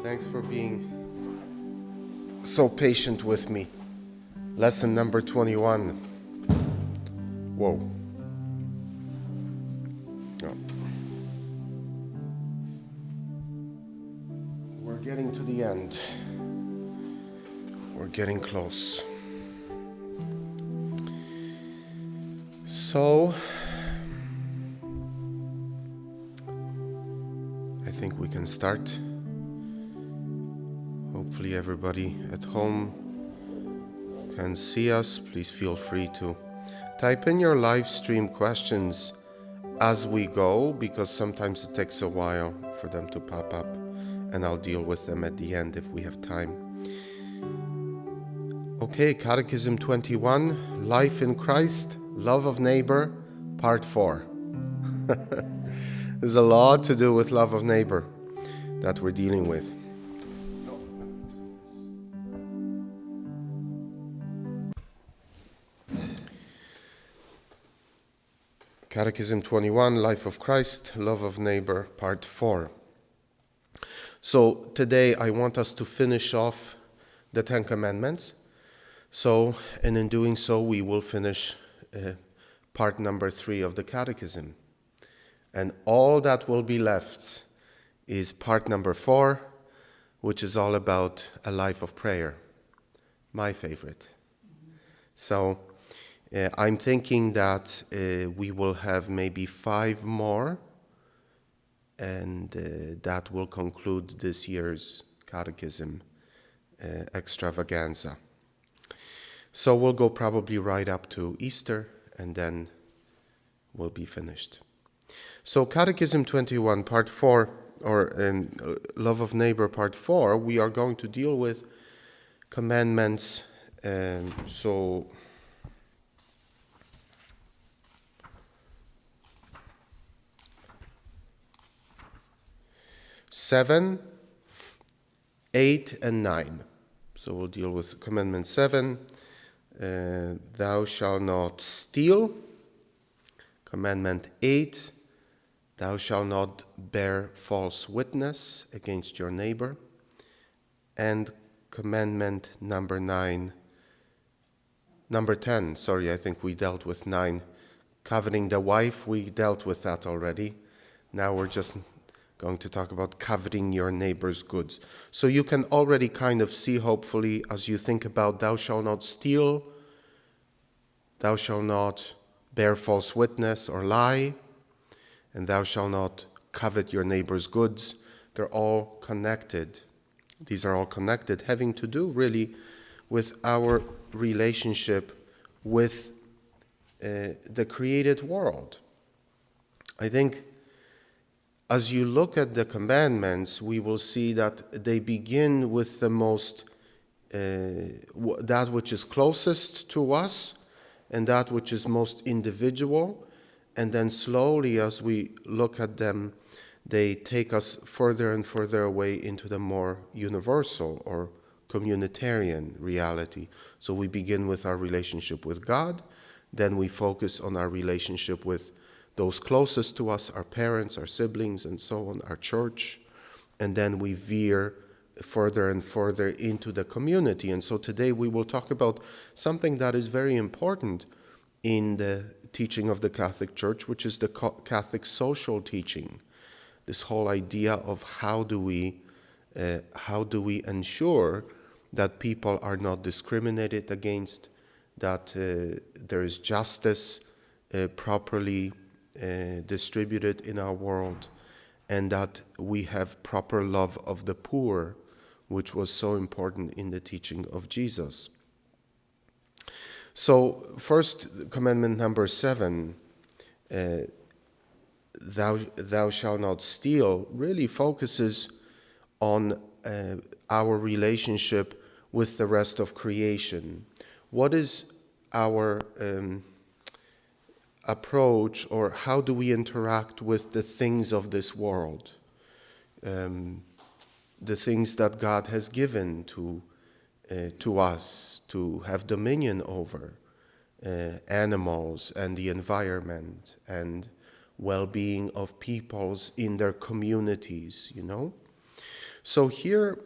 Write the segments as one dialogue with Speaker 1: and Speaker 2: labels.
Speaker 1: Thanks for being so patient with me. Lesson number 21. Whoa. Oh. We're getting to the end. We're getting close. So, I think we can start. Hopefully everybody at home can see us. Please feel free to type in your live stream questions as we go, because sometimes it takes a while for them to pop up, and I'll deal with them at the end if we have time. Okay, Catechism 21, Life in Christ, Love of Neighbor, Part 4. There's a lot to do with love of neighbor that we're dealing with. Catechism 21, Life of Christ, Love of Neighbor, Part 4. So today I want us to finish off the Ten Commandments. And in doing so, we will finish part number 3 of the Catechism. And all that will be left is part number 4, which is all about a life of prayer. My favorite. So I'm thinking that we will have maybe 5 more, and that will conclude this year's Catechism extravaganza. So we'll go probably right up to Easter, and then we'll be finished. So Catechism 21, Part 4, or Love of Neighbor, Part 4, we are going to deal with commandments. So 7, 8, and 9. So we'll deal with Commandment 7, thou shalt not steal. Commandment 8, thou shalt not bear false witness against your neighbor. And Commandment number 10, I think we dealt with 9. Coveting the wife, we dealt with that already. Now we're just going to talk about coveting your neighbor's goods. So you can already kind of see, hopefully, as you think about thou shalt not steal, thou shalt not bear false witness or lie, and thou shalt not covet your neighbor's goods. They're all connected. These are all connected, having to do really with our relationship with the created world. I think as you look at the commandments, we will see that they begin with the most, that which is closest to us and that which is most individual. And then slowly, as we look at them, they take us further and further away into the more universal or communitarian reality. So we begin with our relationship with God, then we focus on our relationship with those closest to us, our parents, our siblings, and so on, our church, and then we veer further and further into the community. And so today we will talk about something that is very important in the teaching of the Catholic Church, which is the Catholic social teaching. This whole idea of how do we ensure that people are not discriminated against, that there is justice properly distributed in our world, and that we have proper love of the poor, which was so important in the teaching of Jesus. So first, commandment number 7, thou shalt not steal, really focuses on our relationship with the rest of creation. What is our approach, or how do we interact with the things of this world, the things that God has given to us to have dominion over, animals and the environment and well-being of peoples in their communities, So here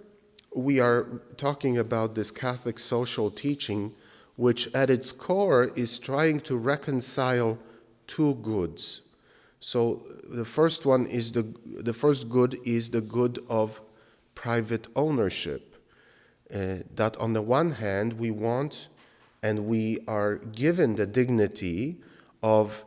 Speaker 1: we are talking about this Catholic social teaching, which at its core is trying to reconcile two goods. So the first one is the first good is the good of private ownership. That on the one hand we want and we are given the dignity of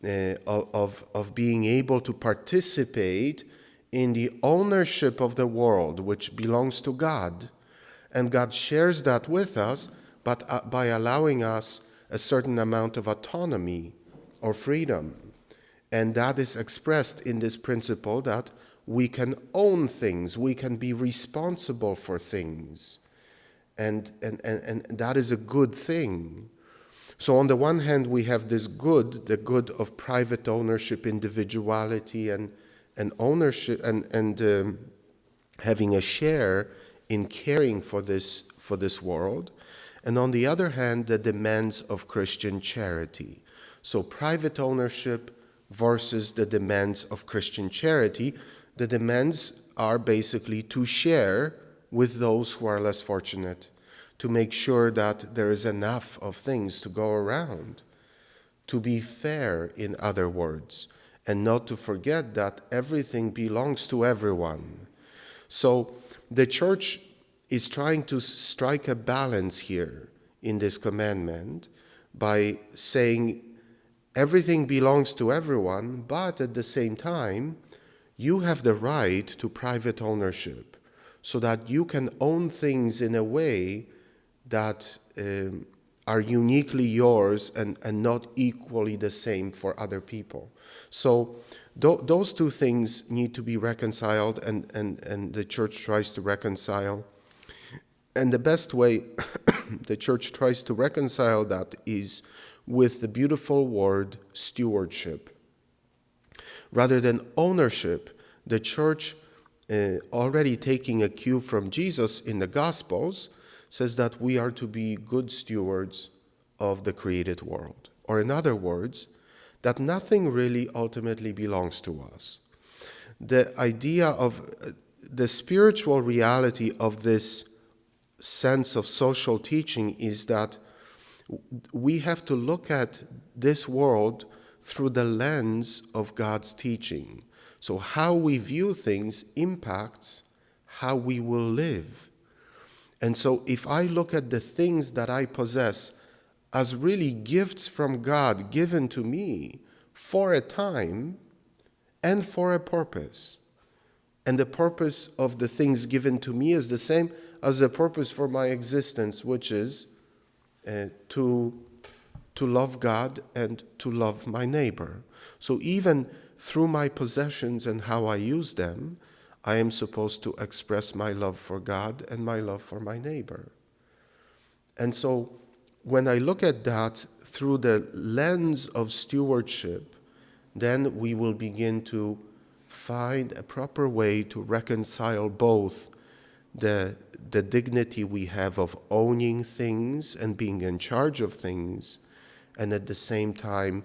Speaker 1: being able to participate in the ownership of the world, which belongs to God. And God shares that with us, but by allowing us a certain amount of autonomy or freedom. And that is expressed in this principle that we can own things, we can be responsible for things. And that is a good thing. So on the one hand, we have this good, the good of private ownership, individuality, and ownership, and having a share in caring for this world. And on the other hand, the demands of Christian charity. So private ownership versus the demands of Christian charity. The demands are basically to share with those who are less fortunate, to make sure that there is enough of things to go around, to be fair, in other words, and not to forget that everything belongs to everyone. So the Church is trying to strike a balance here in this commandment by saying everything belongs to everyone, but at the same time, you have the right to private ownership so that you can own things in a way that are uniquely yours and not equally the same for other people. So those two things need to be reconciled, and the Church tries to reconcile. And the best way the Church tries to reconcile that is with the beautiful word stewardship. Rather than ownership, the Church, already taking a cue from Jesus in the Gospels, says that we are to be good stewards of the created world. Or in other words, that nothing really ultimately belongs to us. The idea of the spiritual reality of this sense of social teaching is that we have to look at this world through the lens of God's teaching. So how we view things impacts how we will live. And so if I look at the things that I possess as really gifts from God given to me for a time and for a purpose, and the purpose of the things given to me is the same as the purpose for my existence, which is to love God and to love my neighbor. So even through my possessions and how I use them, I am supposed to express my love for God and my love for my neighbor. And so when I look at that through the lens of stewardship, then we will begin to find a proper way to reconcile both the dignity we have of owning things and being in charge of things, and at the same time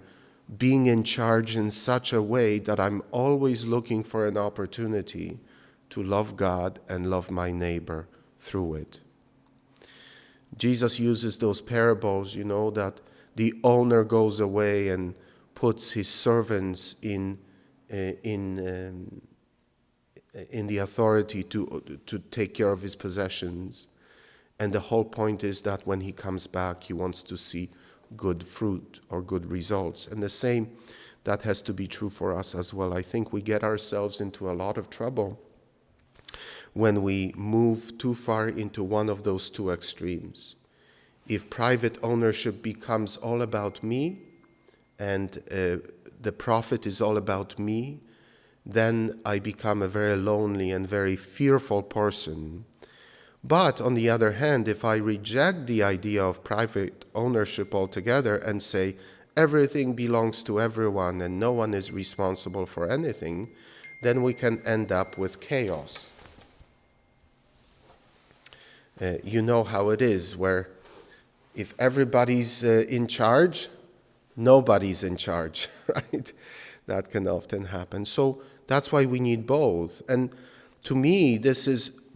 Speaker 1: being in charge in such a way that I'm always looking for an opportunity to love God and love my neighbor through it. Jesus uses those parables, that the owner goes away and puts his servants in the authority to take care of his possessions. And the whole point is that when he comes back, he wants to see good fruit or good results. And the same, that has to be true for us as well. I think we get ourselves into a lot of trouble when we move too far into one of those two extremes. If private ownership becomes all about me and the profit is all about me, then I become a very lonely and very fearful person. But on the other hand, if I reject the idea of private ownership altogether and say everything belongs to everyone and no one is responsible for anything, then we can end up with chaos. You know how it is, where if everybody's in charge, nobody's in charge, right? That can often happen. So that's why we need both. And to me, this is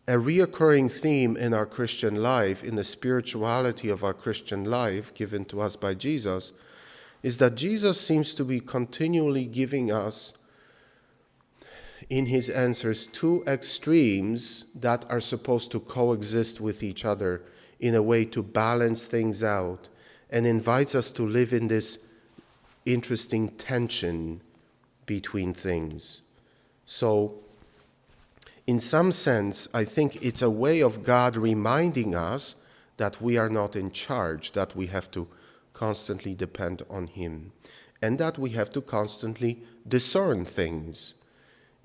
Speaker 1: a reoccurring theme in our Christian life, in the spirituality of our Christian life given to us by Jesus, is that Jesus seems to be continually giving us, in his answers, two extremes that are supposed to coexist with each other in a way to balance things out, and invites us to live in this interesting tension between things. So, in some sense, I think it's a way of God reminding us that we are not in charge, that we have to constantly depend on him, and that we have to constantly discern things.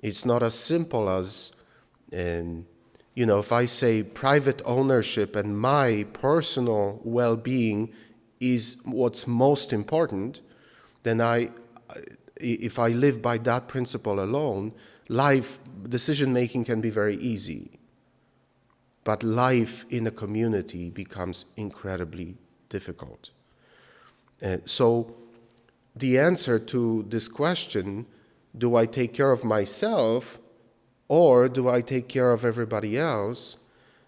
Speaker 1: It's not as simple as, if I say private ownership and my personal well-being is what's most important, then if I live by that principle alone, life decision-making can be very easy. But life in a community becomes incredibly difficult. So the answer to this question, do I take care of myself or do I take care of everybody else?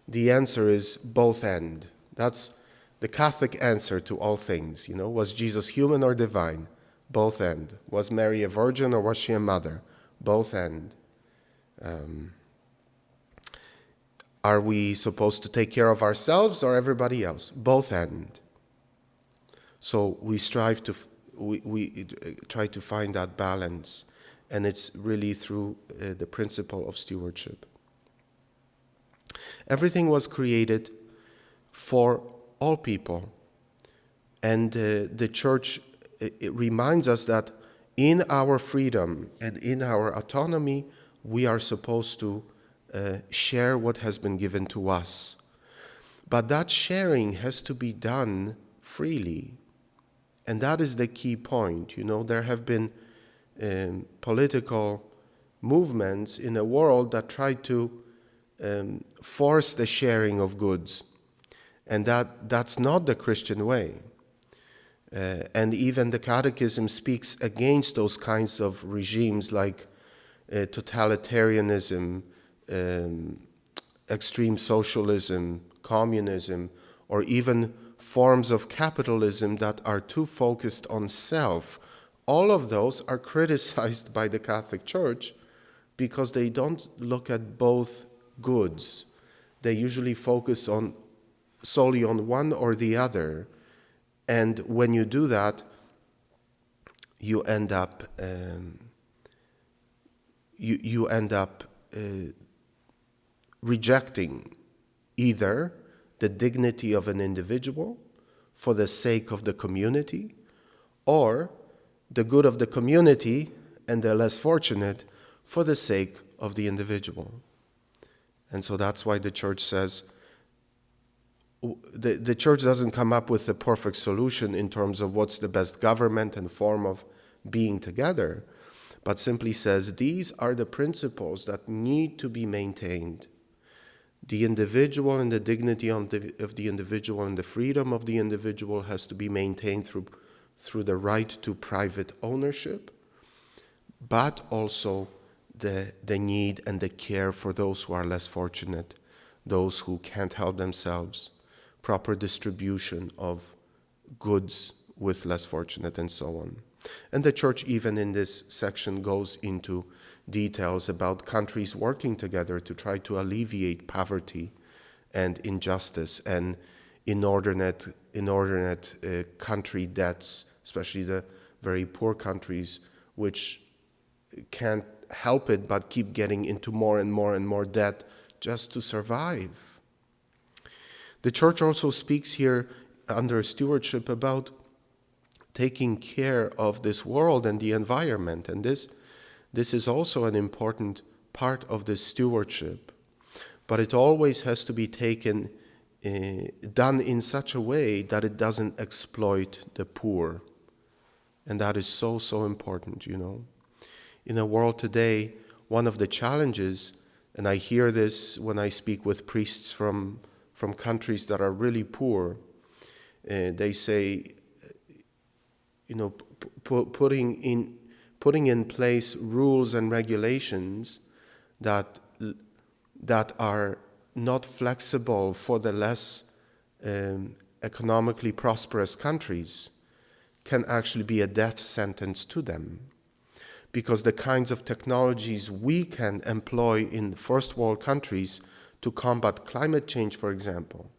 Speaker 1: The answer is both and. That's the Catholic answer to all things. Was Jesus human or divine? Both and. Was Mary a virgin or was she a mother? Both and. Are we supposed to take care of ourselves or everybody else? Both and. So we strive to, we try to find that balance, and it's really through the principle of stewardship. Everything was created for all people, and the Church it reminds us that in our freedom and in our autonomy, we are supposed to share what has been given to us. But that sharing has to be done freely. And that is the key point. There have been political movements in the world that try to force the sharing of goods. And that's not the Christian way. And even the Catechism speaks against those kinds of regimes like totalitarianism, extreme socialism, communism, or even forms of capitalism that are too focused on self. All of those are criticized by the Catholic Church because they don't look at both goods. They usually focus solely on one or the other. And when you do that, you end up rejecting either the dignity of an individual for the sake of the community, or the good of the community and the less fortunate for the sake of the individual. And so that's why the Church says, the Church doesn't come up with the perfect solution in terms of what's the best government and form of being together, but simply says these are the principles that need to be maintained. The individual and the dignity of the individual and the freedom of the individual has to be maintained through the right to private ownership, but also the need and the care for those who are less fortunate, those who can't help themselves, proper distribution of goods with less fortunate, and so on. And the Church, even in this section, goes into details about countries working together to try to alleviate poverty and injustice and inordinate country debts, especially the very poor countries, which can't help it but keep getting into more and more and more debt just to survive. The Church also speaks here under stewardship about taking care of this world and the environment, and this is also an important part of this stewardship, but it always has to be done in such a way that it doesn't exploit the poor, and that is so important. In the world today, one of the challenges, and I hear this when I speak with priests from countries that are really poor, they say, putting in place rules and regulations that that are not flexible for the less economically prosperous countries can actually be a death sentence to them. Because the kinds of technologies we can employ in first world countries to combat climate change, for example,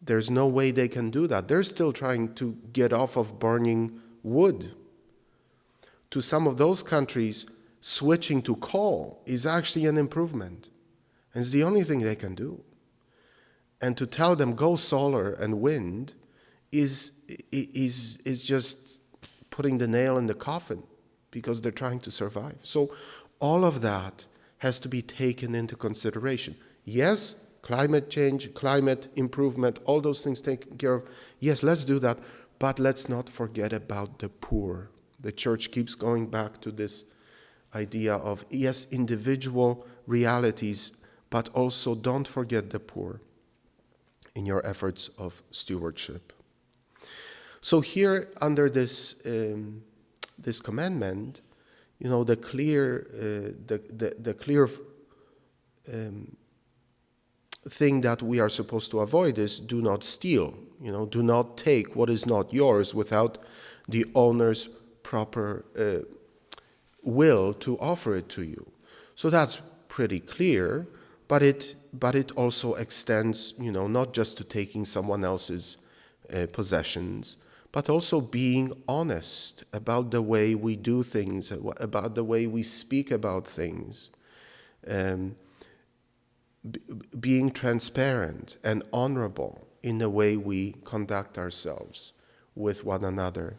Speaker 1: there's no way they can do that. They're still trying to get off of burning wood. To some of those countries, switching to coal is actually an improvement. And it's the only thing they can do. And to tell them go solar and wind is just putting the nail in the coffin, because they're trying to survive. So all of that has to be taken into consideration. Yes, climate change, climate improvement, all those things taken care of. Yes, let's do that, but let's not forget about the poor. The church keeps going back to this idea of, yes, individual realities, but also don't forget the poor in your efforts of stewardship. So here, under this this commandment, the clear thing that we are supposed to avoid is do not steal. Do not take what is not yours without the owner's proper will to offer it to you. So that's pretty clear, but it also extends, not just to taking someone else's possessions, but also being honest about the way we do things, about the way we speak about things, being transparent and honorable in the way we conduct ourselves with one another.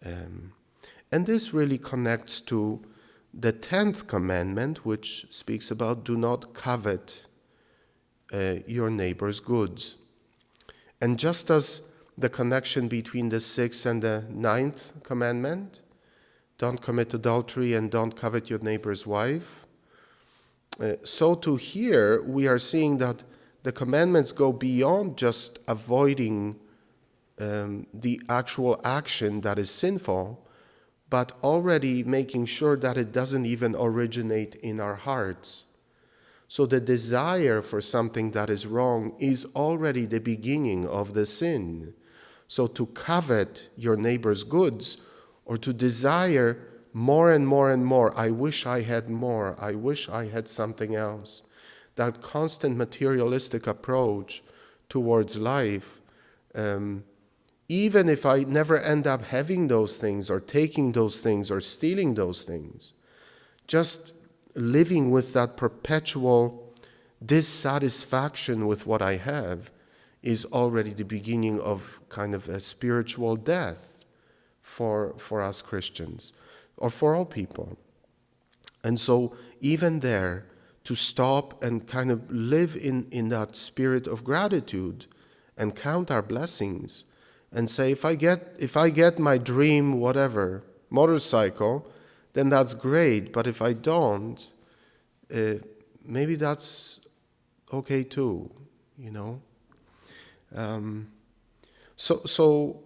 Speaker 1: And this really connects to the 10th commandment, which speaks about do not covet your neighbor's goods. And just as the connection between the 6th and the 9th commandment, don't commit adultery and don't covet your neighbor's wife, so too here we are seeing that the commandments go beyond just avoiding the actual action that is sinful, but already making sure that it doesn't even originate in our hearts. So the desire for something that is wrong is already the beginning of the sin. So to covet your neighbor's goods, or to desire more and more and more, I wish I had more, I wish I had something else, that constant materialistic approach towards life, even if I never end up having those things or taking those things or stealing those things, just living with that perpetual dissatisfaction with what I have is already the beginning of kind of a spiritual death for us Christians, or for all people. And so even there, to stop and kind of live in that spirit of gratitude and count our blessings and say, if I get my dream, whatever, motorcycle, then that's great. But if I don't, maybe that's okay too, So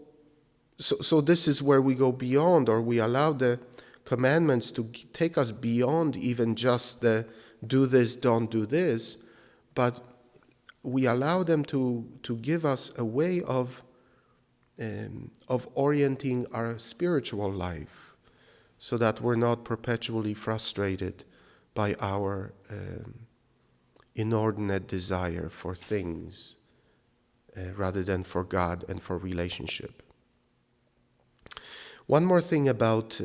Speaker 1: this is where we go beyond, or we allow the commandments to take us beyond even just the do this, don't do this, but we allow them to give us a way of orienting our spiritual life, so that we're not perpetually frustrated by our inordinate desire for things rather than for God and for relationship. One more thing about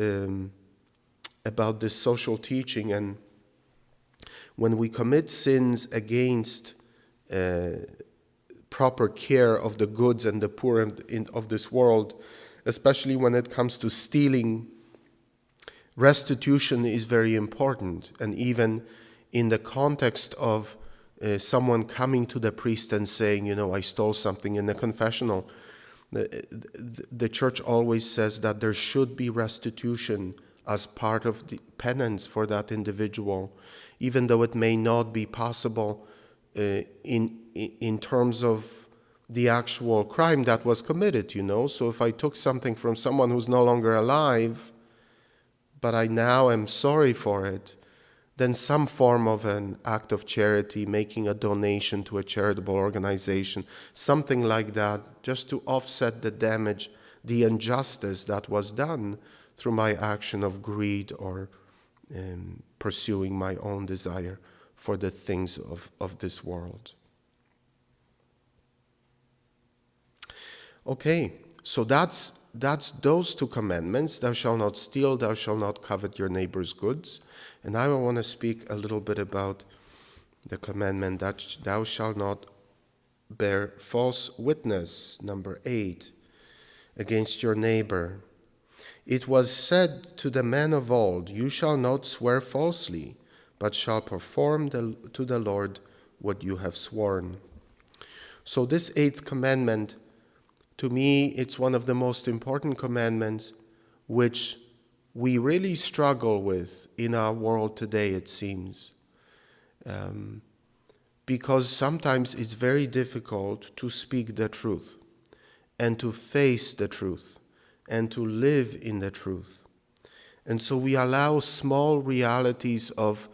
Speaker 1: this social teaching, and when we commit sins against proper care of the goods and the poor of this world, especially when it comes to stealing, restitution is very important. And even in the context of someone coming to the priest and saying, I stole something in the confessional, the church always says that there should be restitution as part of the penance for that individual, even though it may not be possible in terms of the actual crime that was committed, So if I took something from someone who's no longer alive, but I now am sorry for it, then some form of an act of charity, making a donation to a charitable organization, something like that, just to offset the damage, the injustice that was done through my action of greed or pursuing my own desire for the things of this world. Okay, so that's those two commandments. Thou shalt not steal, thou shalt not covet your neighbor's goods. And I want to speak a little bit about the commandment that thou shalt not bear false witness, number 8, against your neighbor. It was said to the men of old, you shall not swear falsely, but shall perform to the Lord what you have sworn. So this 8th commandment, to me, it's one of the most important commandments which we really struggle with in our world today, it seems. Because sometimes it's very difficult to speak the truth and to face the truth and to live in the truth. And so we allow small realities of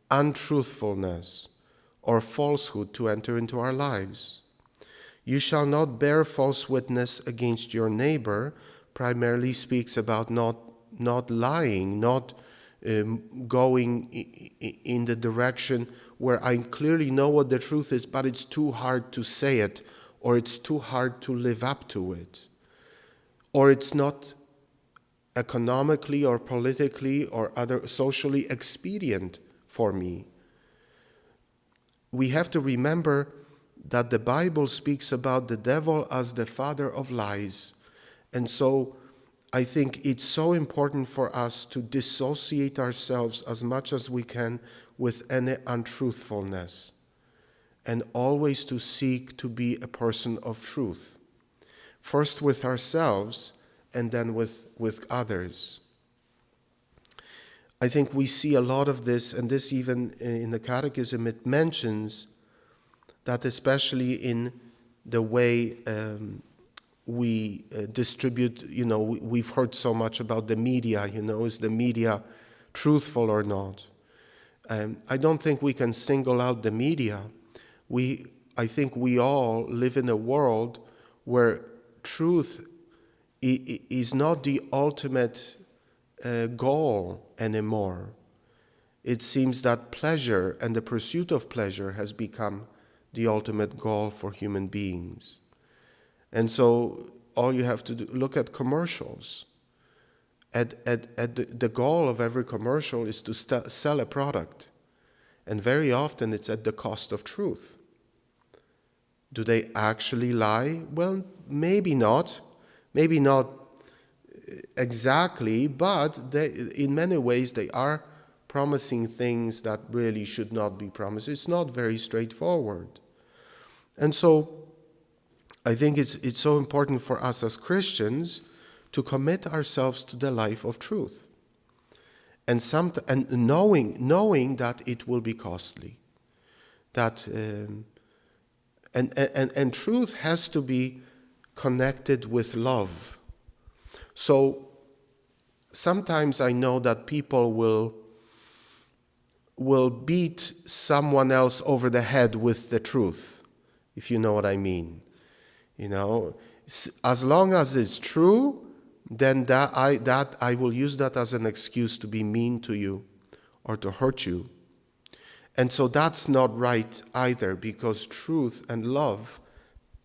Speaker 1: untruthfulness or falsehood to enter into our lives. You shall not bear false witness against your neighbor primarily speaks about not lying, not going in the direction where I clearly know what the truth is, but it's too hard to say it, or it's too hard to live up to it, or it's not economically or politically or other socially expedient for me. We have to remember that the Bible speaks about the devil as the father of lies. And so I think it's so important for us to dissociate ourselves as much as we can with any untruthfulness, and always to seek to be a person of truth, first with ourselves and then with others. I think we see a lot of this, and this even in the Catechism, it mentions that especially in the way we distribute, we've heard so much about the media, is the media truthful or not? I don't think we can single out the media. I think we all live in a world where truth is not the ultimate goal anymore. It seems that pleasure and the pursuit of pleasure has become the ultimate goal for human beings. And so all you have to do, look at commercials. The goal of every commercial is to sell a product. And very often it's at the cost of truth. Do they actually lie? Well, maybe not. Maybe not exactly, but in many ways they are promising things that really should not be promised. It's not very straightforward. And so I think it's so important for us as Christians to commit ourselves to the life of truth. And knowing that it will be costly. That and truth has to be connected with love. So sometimes I know that people will beat someone else over the head with the truth, if you know what I mean. As long as it's true, then I will use that as an excuse to be mean to you or to hurt you. And so that's not right either, because truth and love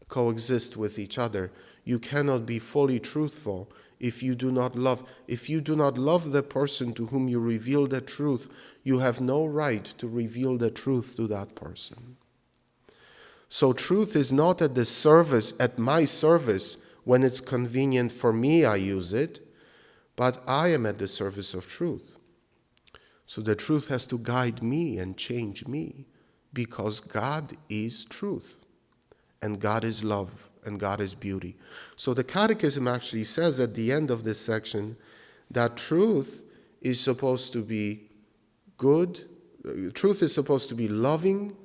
Speaker 1: coexist with each other. You cannot be fully truthful if you do not love. If you do not love the person to whom you reveal the truth, you have no right to reveal the truth to that person. So truth is not at my service. When it's convenient for me, I use it, but I am at the service of truth. So the truth has to guide me and change me, because God is truth, and God is love, and God is beauty. So the Catechism actually says at the end of this section that truth is supposed to be good, truth is supposed to be loving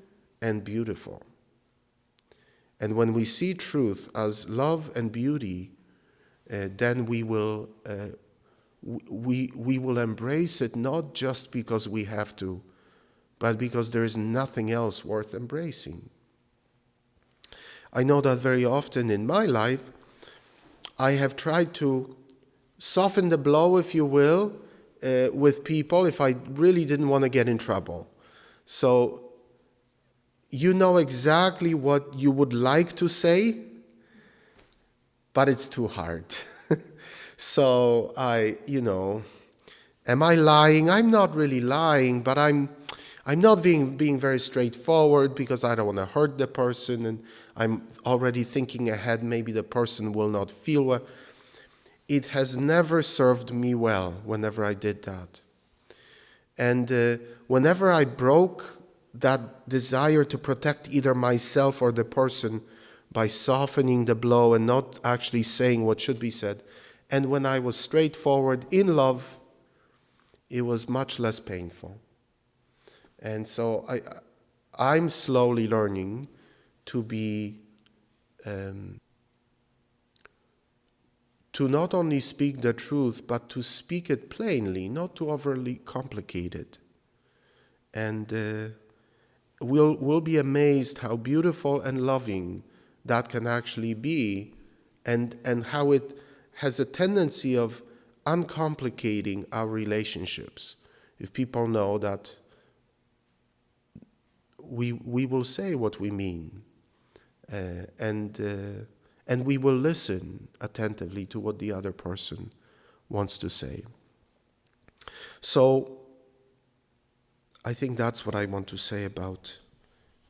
Speaker 1: and beautiful. And when we see truth as love and beauty, then we will embrace it, not just because we have to, but because there is nothing else worth embracing. I know that very often in my life, I have tried to soften the blow, if you will, with people if I really didn't want to get in trouble. So you know exactly what you would like to say, but it's too hard. So am I lying? I'm not really lying, but I'm not being very straightforward because I don't want to hurt the person, and I'm already thinking ahead, maybe the person will not feel well. It has never served me well whenever I did that. And whenever I broke that desire to protect either myself or the person by softening the blow and not actually saying what should be said, and when I was straightforward in love, it was much less painful. And so I'm slowly learning to be to not only speak the truth, but to speak it plainly, not to overly complicate it. And we'll be amazed how beautiful and loving that can actually be, and how it has a tendency of uncomplicating our relationships. If people know that we will say what we mean, and we will listen attentively to what the other person wants to say. So I think that's what I want to say about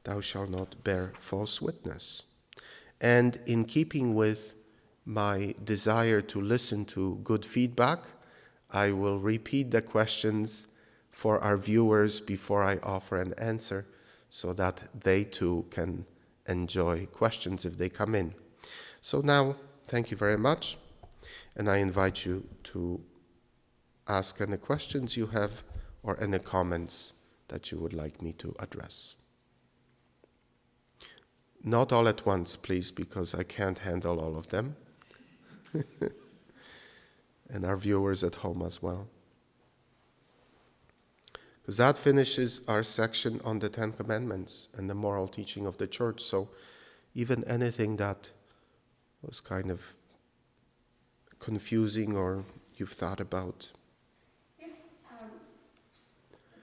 Speaker 1: thou shalt not bear false witness. And in keeping with my desire to listen to good feedback, I will repeat the questions for our viewers before I offer an answer, so that they too can enjoy questions if they come in. So now, thank you very much, and I invite you to ask any questions you have or any comments that you would like me to address. Not all at once, please, because I can't handle all of them. And our viewers at home as well. Because that finishes our section on the Ten Commandments and the moral teaching of the Church. So even anything that was kind of confusing or you've thought about.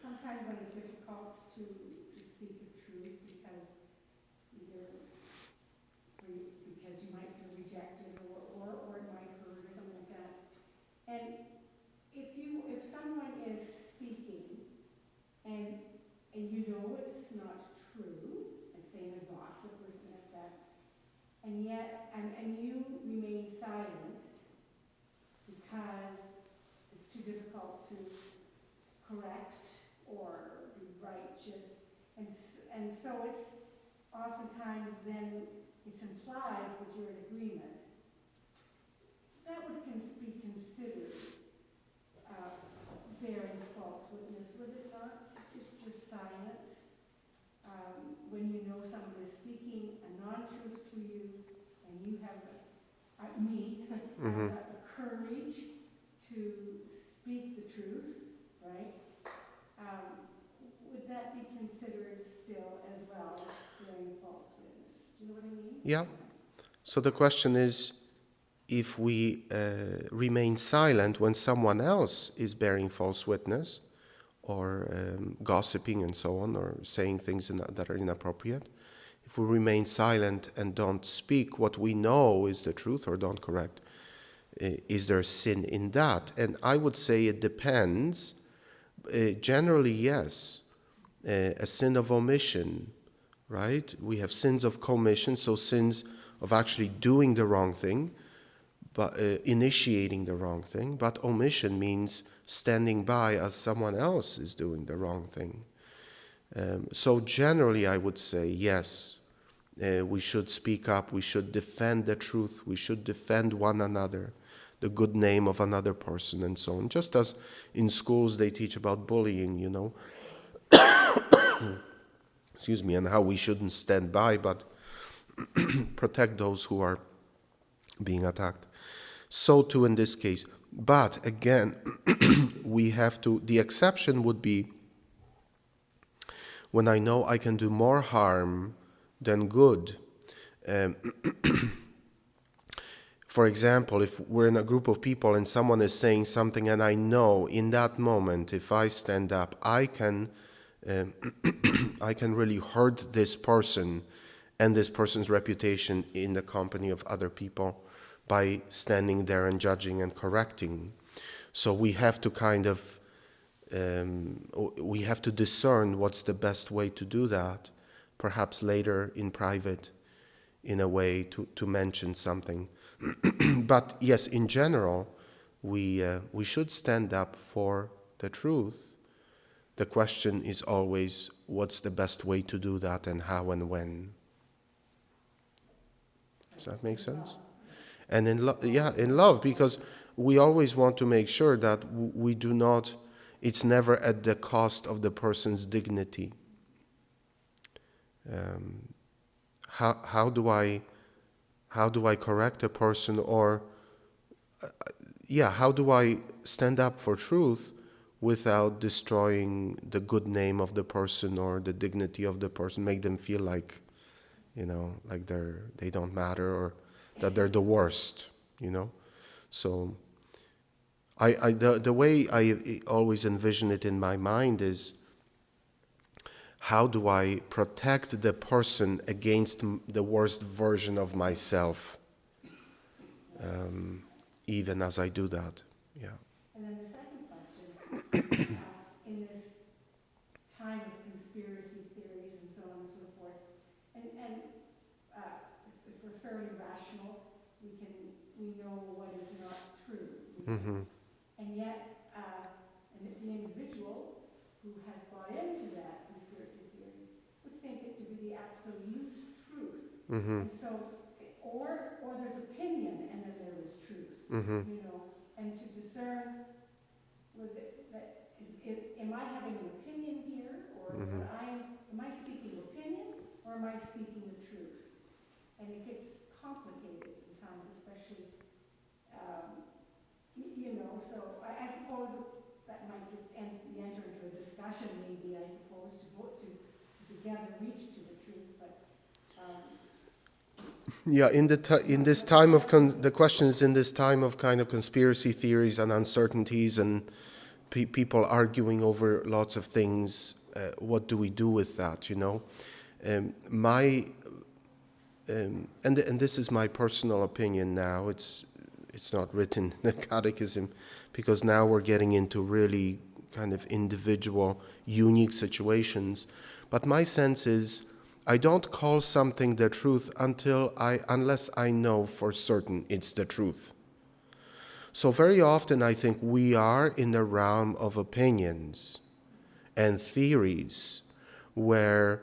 Speaker 2: Sometimes when it's difficult to speak the truth because you might feel rejected or it might hurt or something like that. And if someone is speaking and you know it's not true, like saying a gossip or something like that, and yet and you remain silent because it's too difficult to correct or be righteous, and so it's oftentimes then it's implied that you're in agreement. That would be considered bearing false witness, would it not? Just your silence when you know someone is speaking a non-truth to you, and you have
Speaker 1: Mm-hmm.
Speaker 2: the courage to speak the truth, right? Would that be considered still as well bearing false witness? Do you know what I mean?
Speaker 1: Yeah. So the question is, if we remain silent when someone else is bearing false witness or gossiping and so on, or saying things that are inappropriate, if we remain silent and don't speak what we know is the truth or don't correct, is there sin in that? And I would say it depends. Generally, yes. A sin of omission, right? We have sins of commission, so sins of actually doing the wrong thing, but initiating the wrong thing. But omission means standing by as someone else is doing the wrong thing. So generally, I would say yes. We should speak up. We should defend the truth. We should defend one another, the good name of another person, and so on. Just as in schools they teach about bullying, excuse me, and how we shouldn't stand by, but protect those who are being attacked. So too in this case. But again, we have to, the exception would be when I know I can do more harm than good. Um, For example, if we're in a group of people and someone is saying something and I know in that moment, if I stand up, I can I can really hurt this person and this person's reputation in the company of other people by standing there and judging and correcting. So we have to kind of we have to discern what's the best way to do that, perhaps later in private, in a way to mention something. But yes, in general, we should stand up for the truth. The question is always, what's the best way to do that, and how and when? Does that make sense? And in love, because we always want to make sure that we do not. It's never at the cost of the person's dignity. How do I correct a person, or how do I stand up for truth without destroying the good name of the person or the dignity of the person, make them feel like, like they don't matter, or that they're the worst, So the way I always envision it in my mind is, how do I protect the person against the worst version of myself, even as I do that? Yeah.
Speaker 2: And then the second question, in this time of conspiracy theories and so on and so forth, and if we're fairly rational, we know what is not true.
Speaker 1: Mm-hmm.
Speaker 2: And yet, the individual who has bought into that conspiracy theory would think it to be the absolute truth.
Speaker 1: Mm-hmm.
Speaker 2: And so, or there's opinion and then there is truth.
Speaker 1: Mm-hmm.
Speaker 2: And to discern am I having an opinion here, or am I speaking opinion, or am I speaking the truth? And it gets complicated sometimes, especially, so I suppose that might just enter into a discussion, maybe, I suppose, to together reach to the truth, but...
Speaker 1: in this time of the question is, in this time of kind of conspiracy theories and uncertainties and people arguing over lots of things, what do we do with that? And this is my personal opinion now. It's not written in the Catechism, because now we're getting into really kind of individual, unique situations. But my sense is, I don't call something the truth unless I know for certain it's the truth. So very often I think we are in the realm of opinions and theories where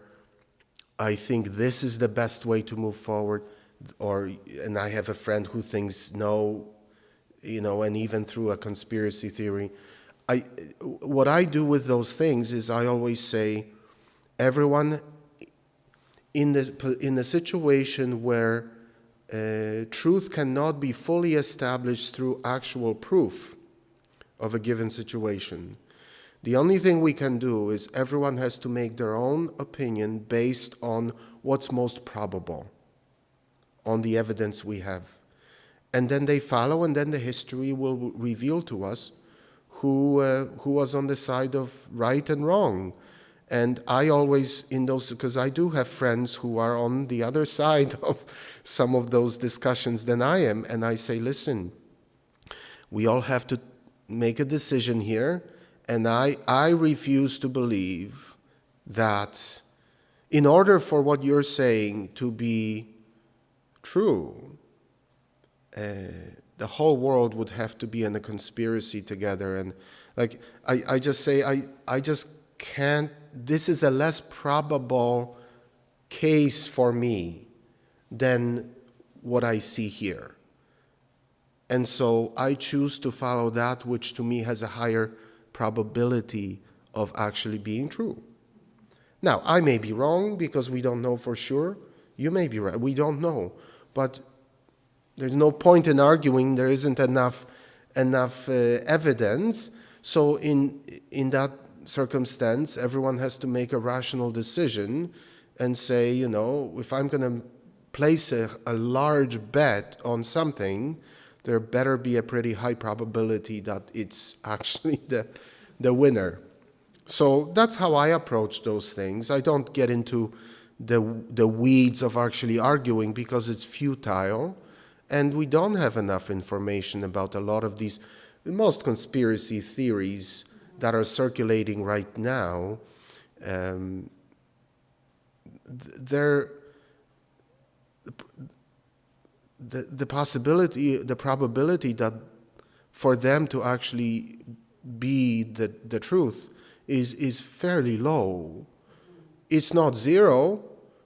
Speaker 1: I think this is the best way to move forward, and I have a friend who thinks no, and even through a conspiracy theory. What I do with those things is I always say, everyone in the situation where truth cannot be fully established through actual proof of a given situation, the only thing we can do is everyone has to make their own opinion based on what's most probable, on the evidence we have. And then they follow, and then the history will reveal to us who was on the side of right and wrong. And I always, because I do have friends who are on the other side of some of those discussions than I am, and I say, listen, we all have to make a decision here, and I refuse to believe that in order for what you're saying to be true, the whole world would have to be in a conspiracy together. And I just say, I just can't. This is a less probable case for me than what I see here. And so I choose to follow that which to me has a higher probability of actually being true. Now, I may be wrong because we don't know for sure. You may be right. We don't know. But there's no point in arguing. There isn't enough evidence. So in that circumstance, everyone has to make a rational decision and say, if I'm going to place a large bet on something, there better be a pretty high probability that it's actually the winner. So that's how I approach those things. I don't get into the weeds of actually arguing because it's futile, and we don't have enough information about a lot of these most conspiracy theories that are circulating right now. The possibility, the probability that for them to actually be the truth is fairly low. It's not zero,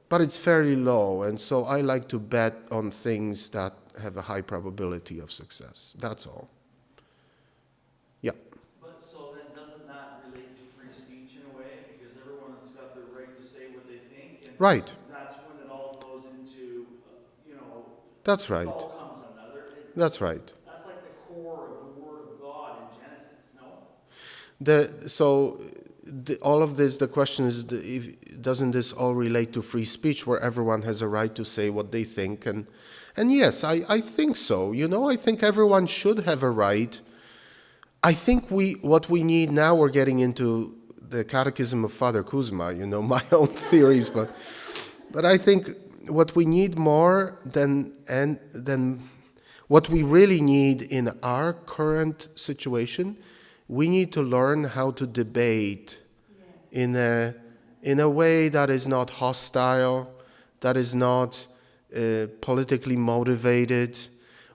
Speaker 1: but it's fairly low. And so I like to bet on things that have a high probability of success. That's all. Yeah.
Speaker 3: But so then doesn't that relate to free speech in a way? Because everyone has got the right to say what they think. And
Speaker 1: Right.
Speaker 3: that's when it all goes into,
Speaker 1: That's right.
Speaker 3: it all comes on another.
Speaker 1: That's right.
Speaker 3: That's like the core of the Word of God in Genesis, no?
Speaker 1: All of this, the question is, doesn't this all relate to free speech where everyone has a right to say what they think? And yes, I think so. I think everyone should have a right. I think what we need now, we're getting into the Catechism of Father Kuzma, my own theories, but I think what we need more than what we really need in our current situation, we need to learn how to debate in a way that is not hostile, that is not politically motivated.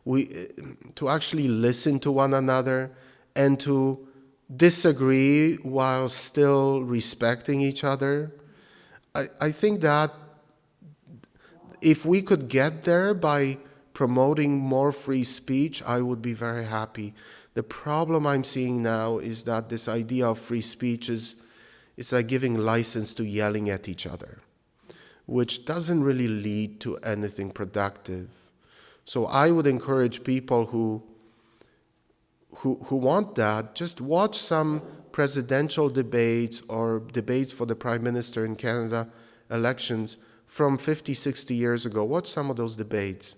Speaker 1: To actually listen to one another and to disagree while still respecting each other. I think that if we could get there by promoting more free speech, I would be very happy. The problem I'm seeing now is that this idea of free speech is like giving license to yelling at each other, which doesn't really lead to anything productive. So I would encourage people who want that, just watch some presidential debates or debates for the Prime Minister in Canada elections from 50, 60 years ago. Watch some of those debates.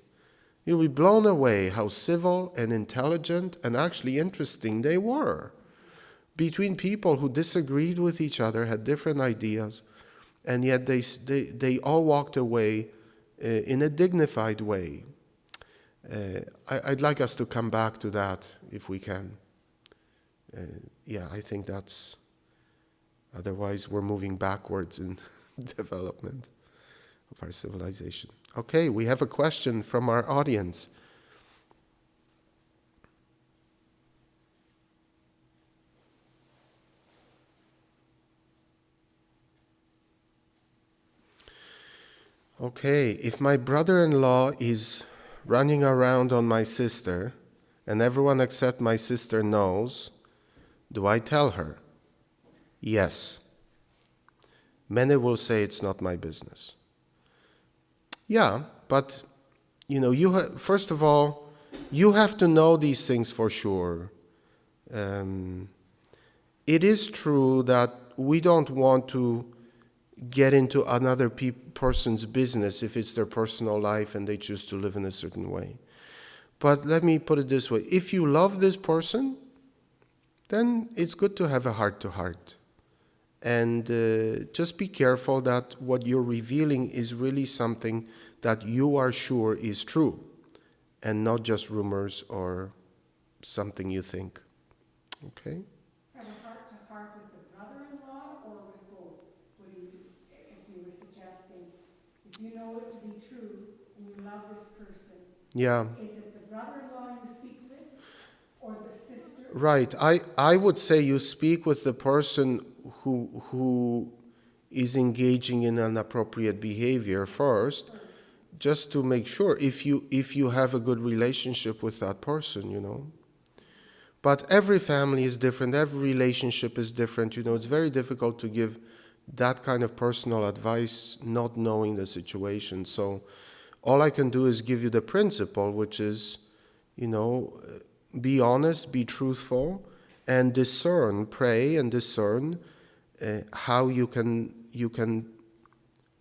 Speaker 1: You'll be blown away how civil and intelligent and actually interesting they were, between people who disagreed with each other, had different ideas, and yet they all walked away in a dignified way. I'd like us to come back to that if we can. I think that's, otherwise we're moving backwards in development of our civilization. Okay, we have a question from our audience. Okay, if my brother-in-law is running around on my sister and everyone except my sister knows, do I tell her? Yes. Many will say it's not my business. Yeah, but first of all, you have to know these things for sure. It is true that we don't want to get into another person's business if it's their personal life and they choose to live in a certain way. But let me put it this way. If you love this person, then it's good to have a heart-to-heart. And just be careful that what you're revealing is really something that you are sure is true and not just rumors or something you think. Okay?
Speaker 2: Have a heart-to-heart with the brother-in-law or with both? If you were suggesting, if you know it to be true and you love this person,
Speaker 1: Yeah.
Speaker 2: is it the brother-in-law you speak with or the sister?
Speaker 1: Right. I would say you speak with the person who is engaging in inappropriate behavior first, just to make sure if you have a good relationship with that person, But every family is different, every relationship is different, it's very difficult to give that kind of personal advice not knowing the situation. So all I can do is give you the principle, which is, be honest, be truthful, and discern, pray and discern how you can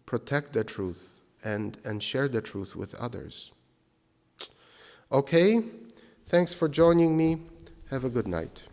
Speaker 1: protect the truth and share the truth with others. Okay, thanks for joining me. Have a good night.